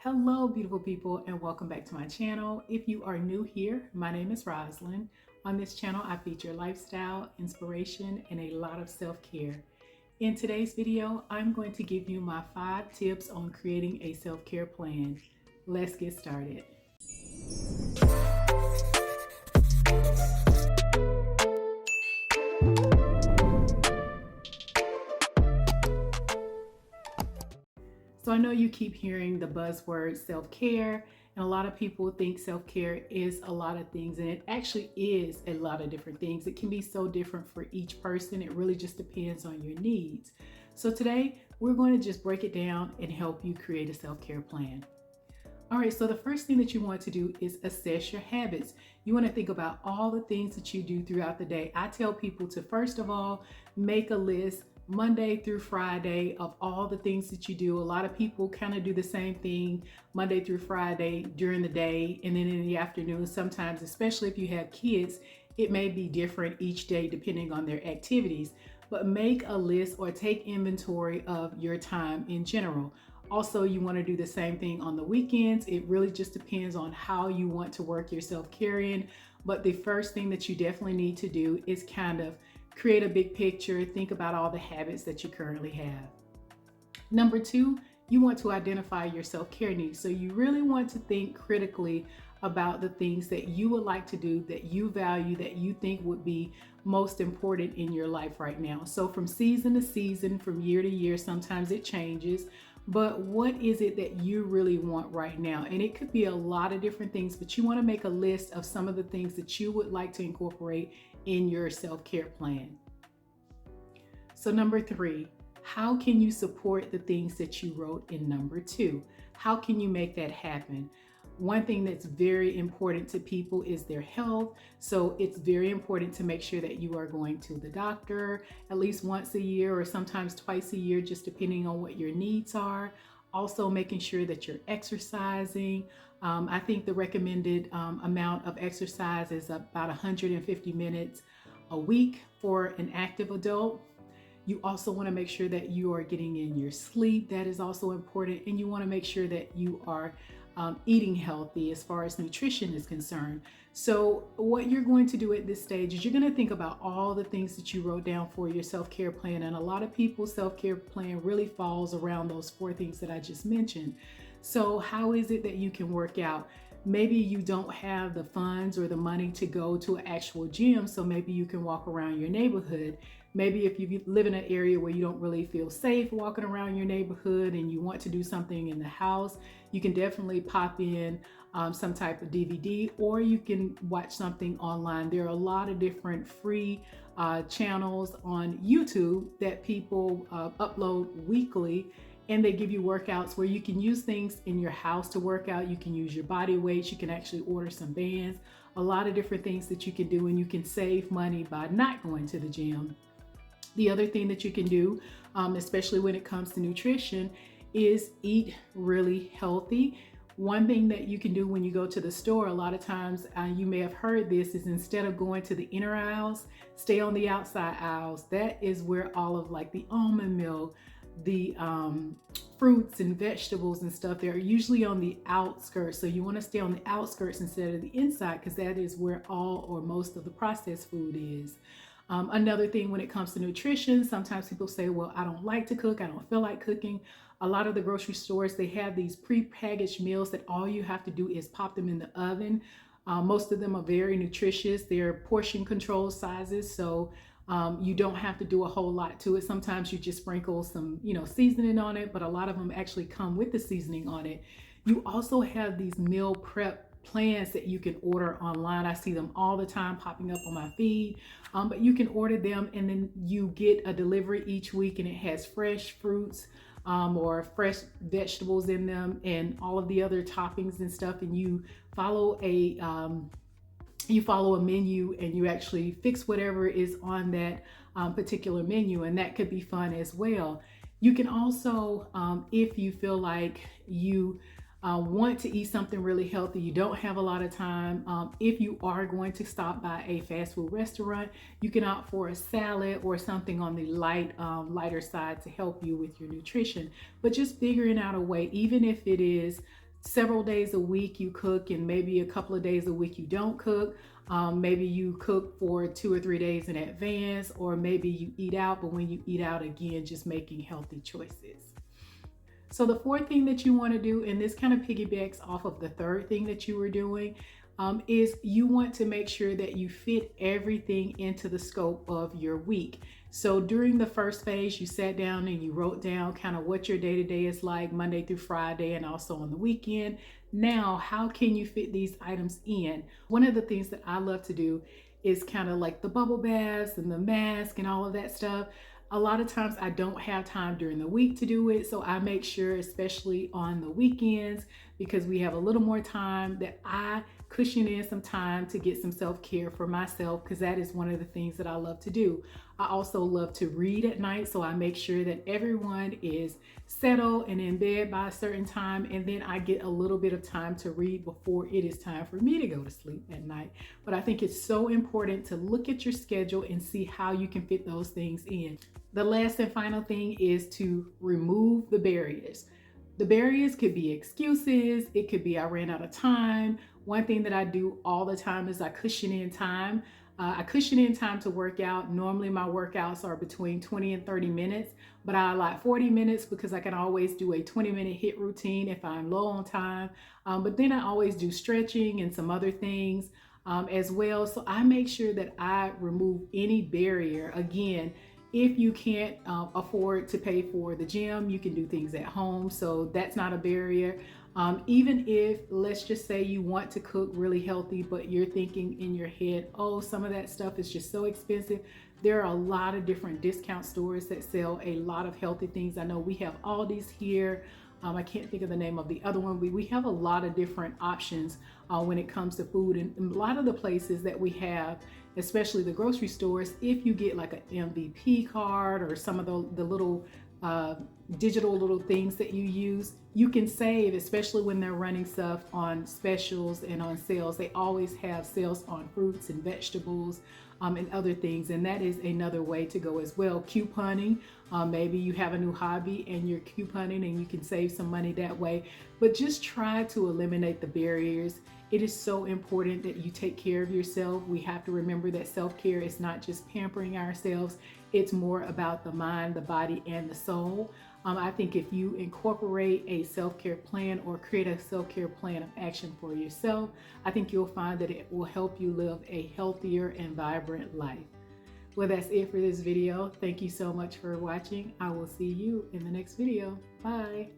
Hello, beautiful people, and welcome back to my channel. If you are new here, my name is Rosalind. On this channel, I feature lifestyle, inspiration, and a lot of self-care. In today's video, I'm going to give you my 5 tips on creating a self-care plan. Let's get started. So I know you keep hearing the buzzword self-care, and a lot of people think self-care is a lot of things, and it actually is a lot of different things. It can be so different for each person. It really just depends on your needs. So today we're going to just break it down and help you create a self-care plan. All right, so the first thing that you want to do is assess your habits. You want to think about all the things that you do throughout the day. I tell people to, first of all, make a list Monday through Friday of all the things that you do. A lot of people kind of do the same thing Monday through Friday during the day, and then in the afternoon sometimes, especially if you have kids, it may be different each day depending on their activities. But make a list or take inventory of your time in general. Also, you want to do the same thing on the weekends. It really just depends on how you want to work your self-care in. But the first thing that you definitely need to do is kind of create a big picture. Think about all the habits that you currently have. Number 2, you want to identify your self-care needs. So you really want to think critically about the things that you would like to do, that you value, that you think would be most important in your life right now. So from season to season, from year to year, sometimes it changes. But what is it that you really want right now? And it could be a lot of different things, but you want to make a list of some of the things that you would like to incorporate in your self-care plan. So number 3, how can you support the things that you wrote in number 2? How can you make that happen? One thing that's very important to people is their health. So it's very important to make sure that you are going to the doctor at least once a year or sometimes twice a year, just depending on what your needs are. Also making sure that you're exercising. I think the recommended amount of exercise is about 150 minutes a week for an active adult. You also want to make sure that you are getting in your sleep. That is also important. And you want to make sure that you are eating healthy as far as nutrition is concerned. So what you're going to do at this stage is you're going to think about all the things that you wrote down for your self-care plan. And a lot of people's self-care plan really falls around those 4 things that I just mentioned. So how is it that you can work out? Maybe you don't have the funds or the money to go to an actual gym, so maybe you can walk around your neighborhood. Maybe if you live in an area where you don't really feel safe walking around your neighborhood and you want to do something in the house, you can definitely pop in some type of DVD, or you can watch something online. There are a lot of different free channels on YouTube that people upload weekly, and they give you workouts where you can use things in your house to work out. You can use your body weights. You can actually order some bands, a lot of different things that you can do, and you can save money by not going to the gym. The other thing that you can do, especially when it comes to nutrition, is eat really healthy. One thing that you can do when you go to the store, a lot of times you may have heard this, is instead of going to the inner aisles, stay on the outside aisles. That is where all of like the almond milk, the fruits and vegetables and stuff, they're usually on the outskirts. So you want to stay on the outskirts instead of the inside, because that is where all or most of the processed food is. Another thing when it comes to nutrition, sometimes people say, well, I don't like to cook, I don't feel like cooking. A lot of the grocery stores, they have these pre-packaged meals that all you have to do is pop them in the oven. Most of them are very nutritious. They're portion control sizes, so you don't have to do a whole lot to it. Sometimes you just sprinkle some, seasoning on it, but a lot of them actually come with the seasoning on it. You also have these meal prep plans that you can order online. I see them all the time popping up on my feed, but you can order them and then you get a delivery each week, and it has fresh fruits or fresh vegetables in them and all of the other toppings and stuff, and you follow a menu and you actually fix whatever is on that particular menu, and that could be fun as well. You can also, if you feel like you want to eat something really healthy, you don't have a lot of time, if you are going to stop by a fast food restaurant, you can opt for a salad or something on the lighter side to help you with your nutrition. But just figuring out a way, even if it is several days a week you cook and maybe a couple of days a week you don't cook. Maybe you cook for 2 or 3 days in advance, or maybe you eat out, but when you eat out, again, just making healthy choices. So the fourth thing that you want to do, and this kind of piggybacks off of the third thing that you were doing, is you want to make sure that you fit everything into the scope of your week. So during the first phase, you sat down and you wrote down kind of what your day-to-day is like Monday through Friday and also on the weekend. Now, how can you fit these items in? One of the things that I love to do is kind of like the bubble baths and the mask and all of that stuff. A lot of times I don't have time during the week to do it, so I make sure, especially on the weekends, because we have a little more time, that I cushion in some time to get some self-care for myself, because that is one of the things that I love to do. I also love to read at night, so I make sure that everyone is settled and in bed by a certain time, and then I get a little bit of time to read before it is time for me to go to sleep at night. But I think it's so important to look at your schedule and see how you can fit those things in. The last and final thing is to remove the barriers. The barriers could be excuses, it could be I ran out of time. One thing that I do all the time is I cushion in time. I cushion in time to work out. Normally my workouts are between 20 and 30 minutes, but I like 40 minutes because I can always do a 20-minute HIIT routine if I'm low on time. But then I always do stretching and some other things as well. So I make sure that I remove any barrier. Again, if you can't afford to pay for the gym, you can do things at home. So that's not a barrier. Even if, let's just say you want to cook really healthy, but you're thinking in your head, oh, some of that stuff is just so expensive. There are a lot of different discount stores that sell a lot of healthy things. I know we have Aldi's here. I can't think of the name of the other one. We have a lot of different options when it comes to food. And a lot of the places that we have, especially the grocery stores, if you get like an MVP card or some of the little digital little things that you use, you can save, especially when they're running stuff on specials and on sales. They always have sales on fruits and vegetables and other things, and that is another way to go as well. Couponing, maybe you have a new hobby and you're couponing and you can save some money that way, but just try to eliminate the barriers. It is so important that you take care of yourself. We have to remember that self-care is not just pampering ourselves, it's more about the mind, the body, and the soul. I think if you incorporate a self-care plan or create a self-care plan of action for yourself, I think you'll find that it will help you live a healthier and vibrant life. Well, that's it for this video. Thank you so much for watching. I will see you in the next video. Bye.